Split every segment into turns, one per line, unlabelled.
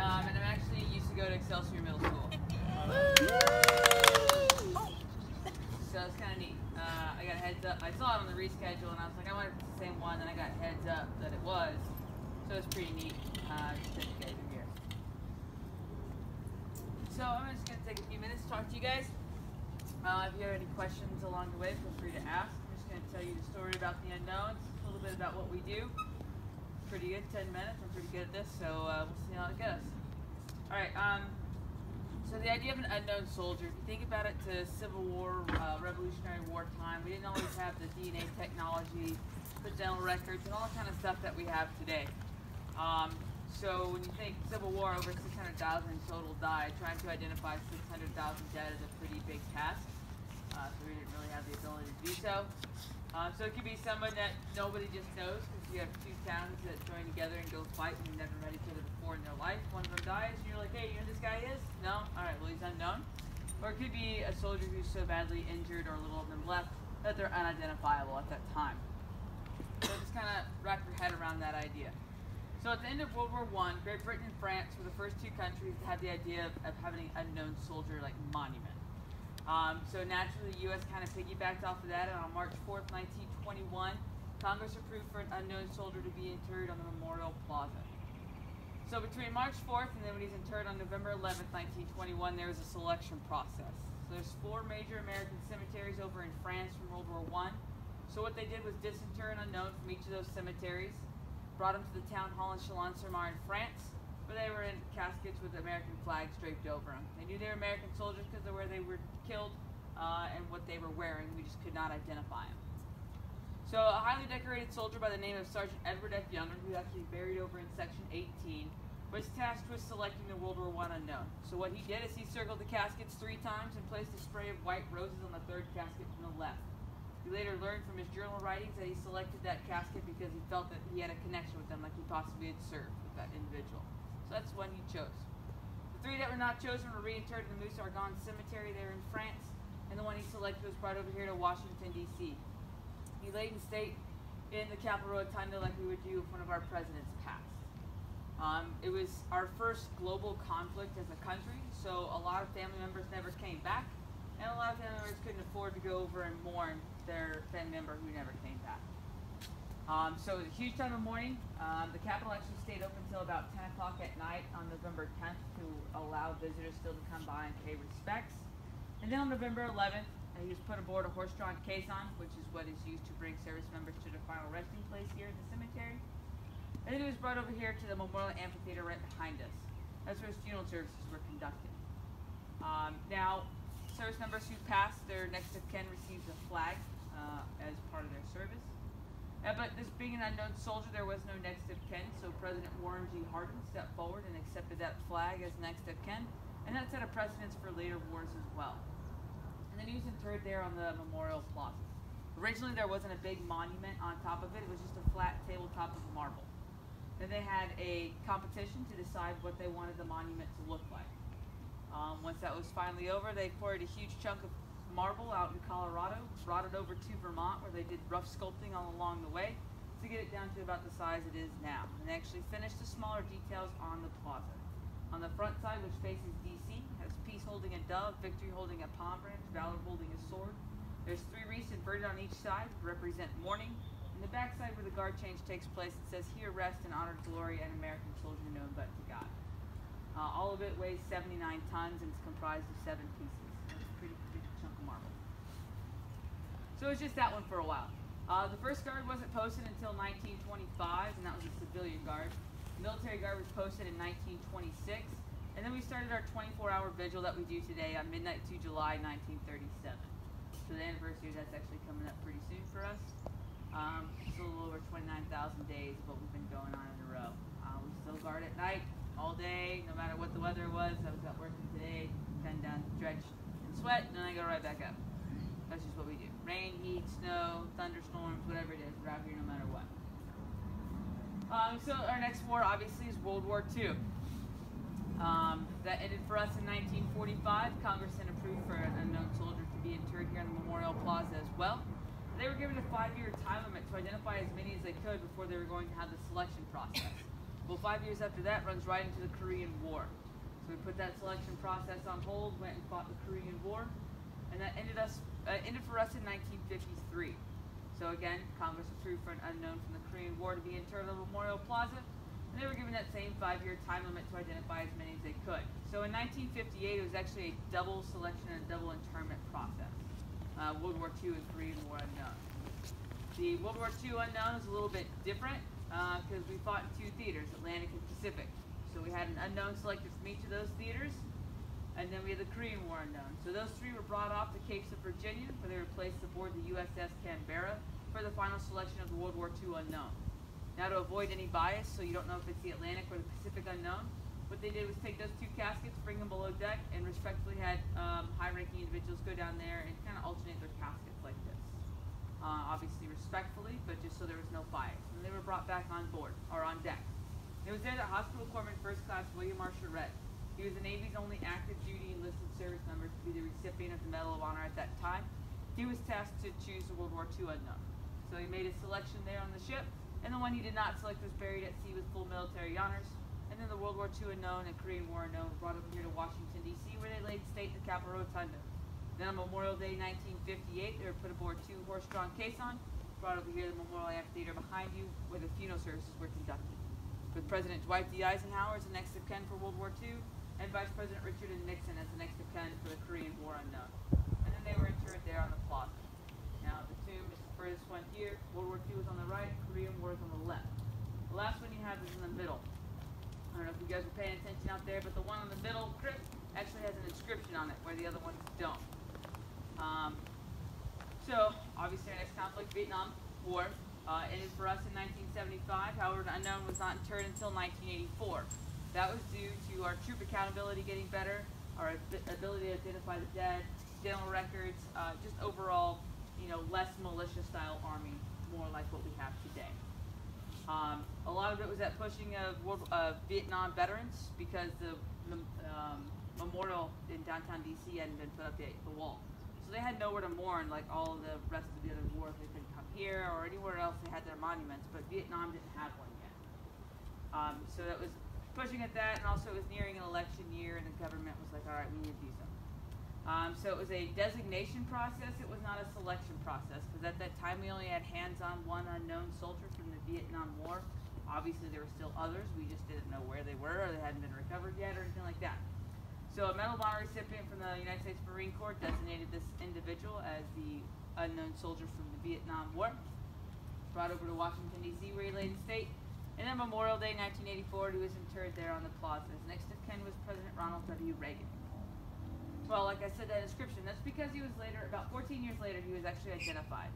And I actually used to go to Excelsior Middle School. So it's kind of neat. I got a heads up. I saw it on the reschedule, and I was like, I wonder if it's the same one. Then I got heads up that it was. So it's pretty neat just that you guys are here. So I'm just going to take a few minutes to talk to you guys. If you have any questions along the way, feel free to ask. I'm just going to tell you the story about the unknowns, a little bit about what we do. Pretty good, 10 minutes. I'm pretty good at this, so we'll see how it goes. All right. So the idea of an unknown soldier, if you think about it to Civil War, Revolutionary War time, we didn't always have the DNA technology, the dental records, and all the kind of stuff that we have today. So when you think Civil War, over 600,000 total died. Trying to identify 600,000 dead is a pretty big task. So we didn't really have the ability to do so. So it could be someone that nobody just knows, because you have two towns that join together and go fight and you've never met each other before in their life. One of them dies and you're like, hey, you know who this guy is? No? Alright, well he's unknown. Or it could be a soldier who's so badly injured or little of them left that they're unidentifiable at that time. So just kind of wrap your head around that idea. So at the end of World War I, Great Britain and France were the first two countries that had the idea of having an unknown soldier like monument. So naturally, the U.S. kind of piggybacked off of that, and on March 4th, 1921, Congress approved for an unknown soldier to be interred on the Memorial Plaza. So between March 4th and then when he's interred on November 11th, 1921, there was a selection process. So there's 4 major American cemeteries over in France from World War I. So what they did was disinter an unknown from each of those cemeteries, brought him to the town hall in Chalon-sur-Marne in France, where they were in caskets with the American flag draped over them. They knew they were American soldiers because of where they were killed and what they were wearing. We just could not identify them. So a highly decorated soldier by the name of Sgt Edward F. Younger, who's actually buried over in section 18, was tasked with selecting the World War I unknown. So what he did is he circled the caskets 3 times and placed a spray of white roses on the 3rd casket from the left. He later learned from his journal writings that he selected that casket because he felt that he had a connection with them, like he possibly had served with that individual. So that's one he chose. The 3 that were not chosen were reinterred in the Moose Argonne Cemetery there in France, and the one he selected was brought over here to Washington, D.C. He laid in state in the Capitol Rotunda like we would do if one of our presidents passed. It was our first global conflict as a country, so a lot of family members never came back, and a lot of family members couldn't afford to go over and mourn their family member who never came back. So it was a huge time of mourning. The Capitol actually stayed open until about 10 o'clock at night on November 10th to allow visitors still to come by and pay respects. And then on November 11th, he was put aboard a horse-drawn caisson, which is what is used to bring service members to their final resting place here at the cemetery. And then he was brought over here to the Memorial Amphitheater right behind us. That's where his funeral services were conducted. Now, service members who passed, their next of kin received a flag as part of their service. But this being an unknown soldier, there was no next of kin, so President Warren G. Hardin stepped forward and accepted that flag as next of kin, and that set a precedence for later wars as well. And then he was interred there on the Memorial Plaza. Originally, there wasn't a big monument on top of it. It was just a flat tabletop of marble. Then they had a competition to decide what they wanted the monument to look like. Once that was finally over, they poured a huge chunk of marble out in Colorado, brought it over to Vermont, where they did rough sculpting all along the way to get it down to about the size it is now. And they actually finished the smaller details on the plaza. On the front side, which faces DC, has peace holding a dove, victory holding a palm branch, valor holding a sword. There's 3 wreaths inverted on each side to represent mourning. In the back side, where the guard change takes place, it says, "Here rest in honored glory an American soldier known but to God." All of it weighs 79 tons and it's comprised of 7 pieces. That's a pretty big chunk of marble. So it was just that one for a while. The first guard wasn't posted until 1925, and that was a civilian guard. The military guard was posted in 1926, and then we started our 24-hour vigil that we do today on midnight to July 1937. So the anniversary, that's actually coming up pretty soon for us. It's a little over 29,000 days of what we've been going on in a row. We still guard at night, all day, no matter what the weather was. I was out working today, 10 down, drenched in sweat, and then I go right back up. That's just what we do. Rain, heat, snow, thunderstorms, whatever it is, we're out here no matter what. So our next war, obviously, is World War II. That ended for us in 1945. Congress then approved for an unknown soldier to be interred here in the Memorial Plaza as well. They were given a 5-year time limit to identify as many as they could before they were going to have the selection process. Well, 5 years after that runs right into the Korean War. So we put that selection process on hold, went and fought the Korean War, and that ended for us in 1953. So again, Congress approved for an unknown from the Korean War to be interred in the Memorial Plaza, and they were given that same 5-year time limit to identify as many as they could. So in 1958, it was actually a double selection and double interment process. World War II and Korean War unknown. The World War II unknown is a little bit different because we fought in 2 theaters, Atlantic and Pacific. So we had an unknown selected from each of those theaters, and then we had the Korean War unknown. So those 3 were brought off the Capes of Virginia, where they were placed aboard the USS Canberra for the final selection of the World War II unknown. Now, to avoid any bias, so you don't know if it's the Atlantic or the Pacific unknown, what they did was take those 2 caskets, bring them below deck, and respectfully had high-ranking individuals go down there and kind of alternate their caskets like this. Obviously respectfully, but just so there was no bias. And they were brought back on board, or on deck. It was there that Hospital Corpsman First Class William Marshall Redd. He was the Navy's only active duty enlisted service member to be the recipient of the Medal of Honor at that time. He was tasked to choose the World War II unknown. So he made his selection there on the ship, and the one he did not select was buried at sea with full military honors. And then the World War II unknown and Korean War unknown were brought over here to Washington, D.C., where they laid state in the Capitol Rotunda. Then on Memorial Day 1958, they were put aboard 2 horse-drawn caissons, brought over here to the Memorial Amphitheater behind you, where the funeral services were conducted. With President Dwight D. Eisenhower as the next of kin for World War II, and Vice President Richard Nixon as the next of kin for the Korean War unknown. And then they were interred there on the plaza. Now the tomb is the furthest one here. World War II was on the right, Korean War is on the left. The last one you have is in the middle. I don't know if you guys are paying attention out there, but the one on the middle crypt actually has an inscription on it, where the other ones don't. So, obviously our next conflict, Vietnam War, ended for us in 1975. However, the unknown was not interred until 1984. That was due to our troop accountability getting better, our ability to identify the dead, dental records, just overall, less militia-style army, more like what we have today. A lot of it was that pushing of Vietnam veterans, because the memorial in downtown D.C. hadn't been put up yet, the wall. So they had nowhere to mourn like all of the rest of the other wars. They couldn't come here or anywhere else they had their monuments, but Vietnam didn't have one yet. So that was pushing at that, and also it was nearing an election year, and the government was like, all right, we need to do something. So it was a designation process. It was not a selection process, because at that time we only had hands-on 1 unknown soldier from the Vietnam War. Obviously there were still others. We just didn't know where they were, or they hadn't been recovered yet, or anything like that. So a Medal of Honor recipient from the United States Marine Corps designated this individual as the unknown soldier from the Vietnam War. Brought over to Washington, D.C., where he laid in state. And then Memorial Day 1984, he was interred there on the plaza. His next of kin was President Ronald W. Reagan. Well, like I said, that inscription, that's because he was later, about 14 years later, he was actually identified.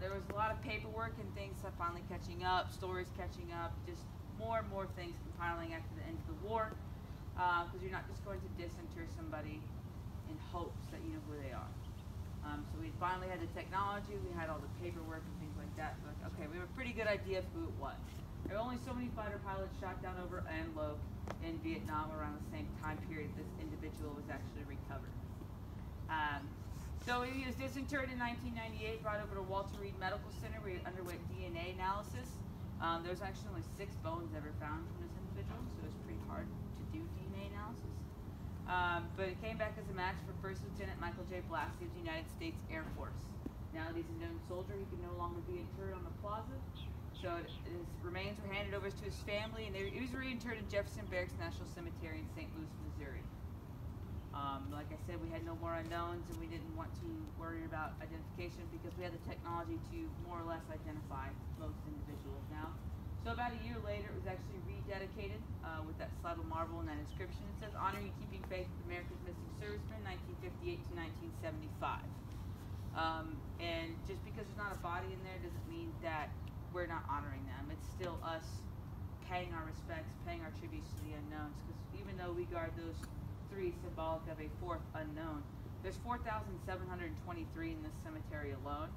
There was a lot of paperwork and things finally catching up, stories catching up, just more and more things compiling after the end of the war. Because you're not just going to disinter somebody in hopes that you know who they are. So we finally had the technology, we had all the paperwork and things like that. So like, okay, we have a pretty good idea of who it was. There were only so many fighter pilots shot down over An Loc in Vietnam around the same time period this individual was actually recovered. So he was disinterred in 1998, brought over to Walter Reed Medical Center where he underwent DNA analysis. There was actually only 6 bones ever found from this individual, so it was pretty hard to do DNA analysis. But it came back as a match for First Lieutenant Michael J. Blassie of the United States Air Force. Now that he's a known soldier, he can no longer be interred on the plaza. So his remains were handed over to his family, and he was reinterred in Jefferson Barracks National Cemetery in St. Louis, Missouri. Like I said, we had no more unknowns, and we didn't want to worry about identification because we had the technology to more or less identify most individuals now. So about a year later, it was actually rededicated with that slab of marble and that inscription. It says, "Honoring and keeping faith with America's missing servicemen, 1958 to 1975. And just because there's not a body in there doesn't mean that we're not honoring them. It's still us paying our respects, paying our tributes to the unknowns. Because even though we guard those 3 symbolic of a 4th unknown, there's 4,723 in this cemetery alone.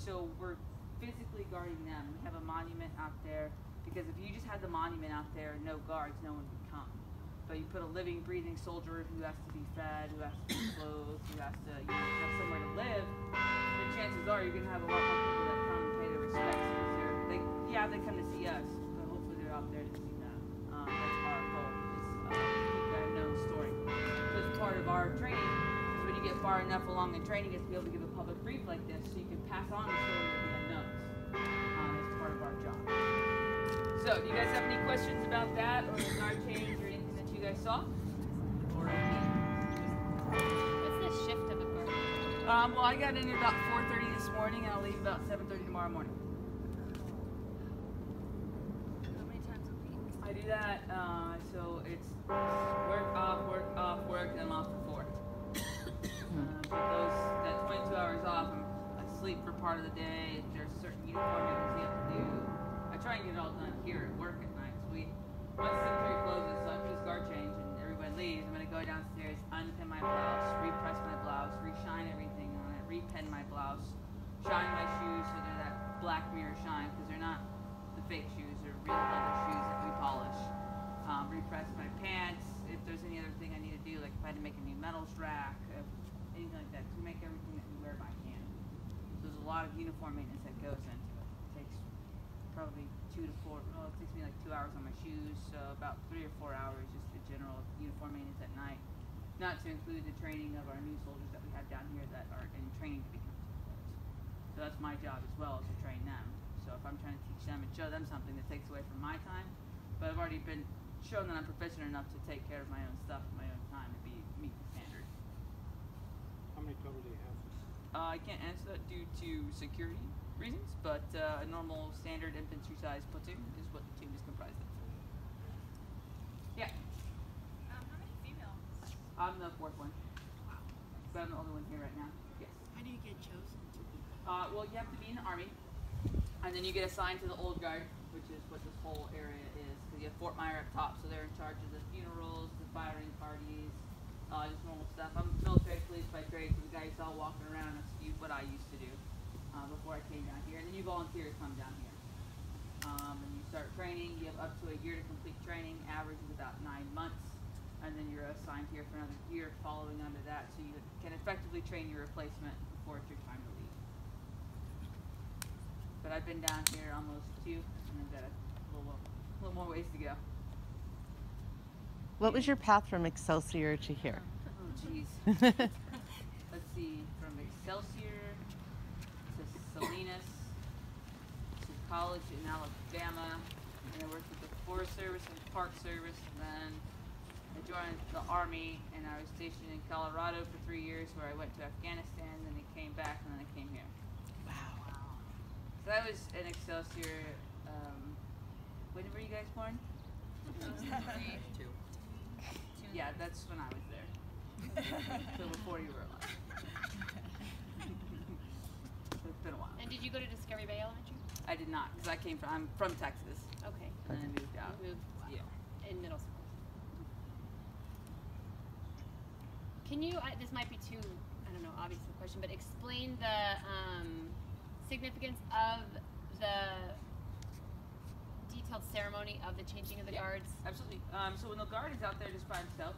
So we're physically guarding them. We have a monument out there, because if you just had the monument out there and no guards, no one would come. But you put a living, breathing soldier who has to be fed, who has to be clothed, who has to have somewhere to live, the chances are you're going to have a lot more people that come and pay their respects, because they come to see us, but hopefully our training is when you get far enough along in training, you get to be able to give a public brief like this, so you can pass on the story of the unknowns as part of our job. So, do you guys have any questions about that, or the guard change, or anything that you guys saw? Or
what's the shift of a guard?
Well, I got in about 4:30 this morning, and I'll leave about 7:30 tomorrow morning.
How many times a week?
I do that, so it's work, work, and I'm off for 4. But that 22 hours off, I sleep for part of the day. If there's certain uniform things you have to do, I try and get it all done here at work at night. So once the cemetery closes, so after this guard change and everybody leaves, I'm going to go downstairs, unpin my blouse, repress my blouse, reshine everything on it, repen my blouse, shine my shoes so they're that black mirror shine, because they're not the fake shoes, they're real leather shoes that we polish. Repress my pants, if there's any other thing I need to do, like if I had to make a new metals rack, anything like that, to make everything that we wear by hand. So there's a lot of uniform maintenance that goes into it. It takes probably 2 to 4, well, it takes me like 2 hours on my shoes, so about 3 or 4 hours just the general uniform maintenance at night. Not to include the training of our new soldiers that we have down here that are in training to become soldiers. So that's my job as well, is to train them. So if I'm trying to teach them and show them something that takes away from my time, but I've already been shown that I'm proficient enough to take care of my own stuff in my own time and meet the standard.
How many total do you have?
I can't answer that due to security reasons, but a normal standard infantry-sized platoon is what the team is comprised of. Yeah.
How many females?
I'm the 4th one. Wow. But I'm the only one here right now. Yes.
How do you get chosen to be?
Well, you have to be in the Army, and then you get assigned to the Old Guard, which is what this whole area is, because you have Fort Myer up top, so they're in charge of the funerals, the firing parties, just normal stuff. I'm military police by trade, so the guys all walking around, that's what I used to do before I came down here. And then you volunteer to come down here. And you start training, you have up to a year to complete training, average is about 9 months, and then you're assigned here for another year following under that, so you can effectively train your replacement before it's your time to leave. But I've been down here almost 2, and I've got a little more ways to go.
What was your path from Excelsior to here?
Oh, jeez. Let's see, from Excelsior to Salinas to college in Alabama, and I worked with the Forest Service and Park Service, and then I joined the Army, and I was stationed in Colorado for 3 years, where I went to Afghanistan, then I came back, and then I came here.
Wow.
So I was in Excelsior. When were you guys born?
2.
Yeah, that's when I was there. So before you were alive. So it's been a while.
And did you go to Discovery Bay Elementary?
I did not, because I'm from Texas.
Okay.
And then I moved out.
You moved
Yeah.
in middle school. Can you, this might be too, I don't know, obvious a question, but explain the significance of the detailed ceremony of the changing of the guards?
Absolutely. So when the guard is out there just by himself,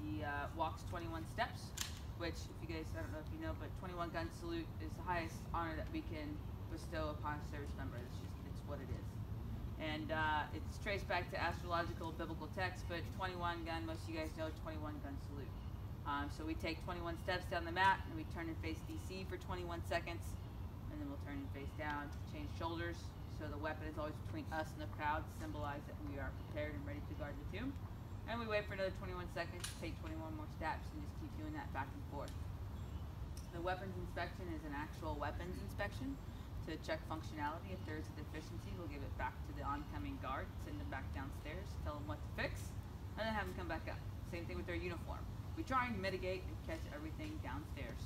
he walks 21 steps, which, if you guys, I don't know if you know, but 21 gun salute is the highest honor that we can bestow upon a service member. It's what it is. And it's traced back to astrological biblical texts, but 21 gun, most of you guys know 21 gun salute. So we take 21 steps down the mat, and we turn and face DC for 21 seconds, and then we'll turn and face down, change shoulders. So the weapon is always between us and the crowd to symbolize that we are prepared and ready to guard the tomb. And we wait for another 21 seconds, take 21 more steps, and just keep doing that back and forth. The weapons inspection is an actual weapons inspection to check functionality. If there's a deficiency, we'll give it back to the oncoming guard, send them back downstairs, tell them what to fix, and then have them come back up. Same thing with their uniform. We try and mitigate and catch everything downstairs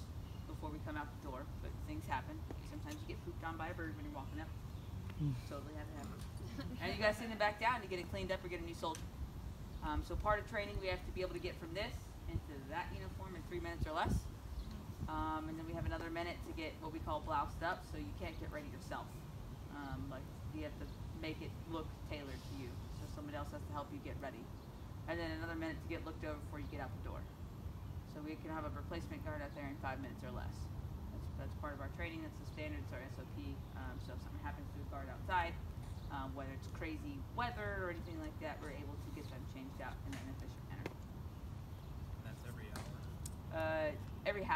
before we come out the door, but things happen. Sometimes you get pooped on by a bird when you're walking up. Totally have it happen. And you guys send them back down to get it cleaned up or get a new soldier. So part of training, we have to be able to get from this into that uniform in 3 minutes or less. And then we have another minute to get what we call bloused up, so you can't get ready yourself. Like you have to make it look tailored to you, so somebody else has to help you get ready. And then another minute to get looked over before you get out the door. So we can have a replacement guard out there in 5 minutes or less. That's part of our training. That's the standard. It's our SOP. So if something happens to a guard outside, whether it's crazy weather or anything like that, we're able to get them changed out in an efficient manner.
That's every hour?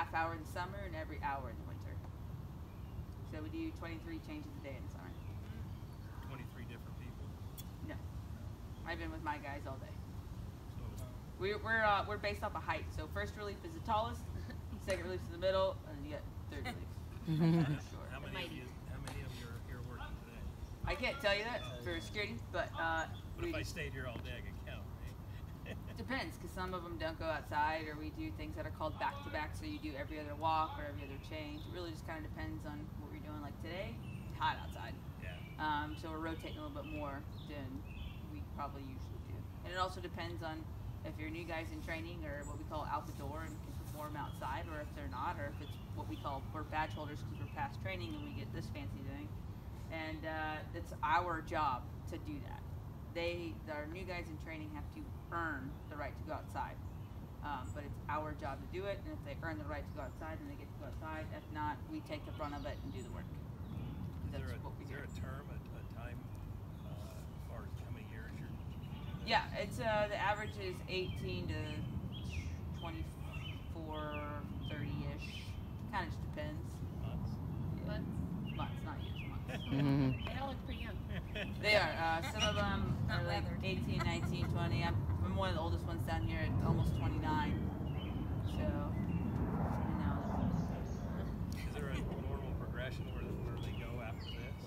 half hour in the summer and every hour in the winter. So we do 23 changes a day in the summer.
23 different people.
No, I've been with my guys all day.
So
We're based off of height. So first relief is the tallest, second relief is in the middle, and then you get third relief. Sure.
how many of you are here working today?
I can't tell you that for security, but
But if I stayed here all day, I could count, right?
it depends, because some of them don't go outside, or we do things that are called back-to-back, so you do every other walk or every other change. It really just kind of depends on what we're doing. Like today, it's hot outside,
Yeah.
so we're rotating a little bit more than we probably usually do. And it also depends on if your new guys in training or what we call out the door and can perform outside, or if they're not, or if it's what we call, we're badge holders because we're past training and we get this fancy thing. And it's our job to do that. Our new guys in training have to earn the right to go outside. But it's our job to do it, and if they earn the right to go outside, then they get to go outside. If not, we take the brunt of it and do the work.
Is there a term, a time, as far as how many years you're doing that?
Yeah, it's the average is 18 to 24, 30-ish. Kind of just depends.
Months?
Months?
Months, not years, months.
They all look pretty young.
They are. Some of them are like 18, 19, 20. I'm one of the oldest ones down here at almost 29. So, you know.
Is there a normal progression where they go after this?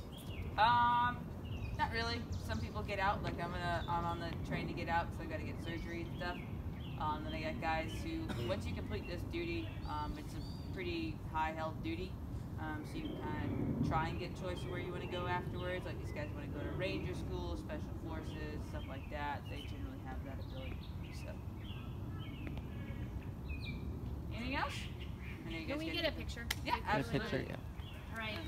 Not really. Some people get out. Like I'm on the train to get out, so I got to get surgery and stuff. Then I got guys who, once you complete this duty, it's a pretty high-held duty. So you can kind of try and get choice of where you want to go afterwards. Like these guys want to go to Ranger School, Special Forces, stuff like that. They generally have that ability. So, anything else? I know you
Can
guys
we get a picture?
Yeah,
Good
absolutely.
picture, yeah.
All right.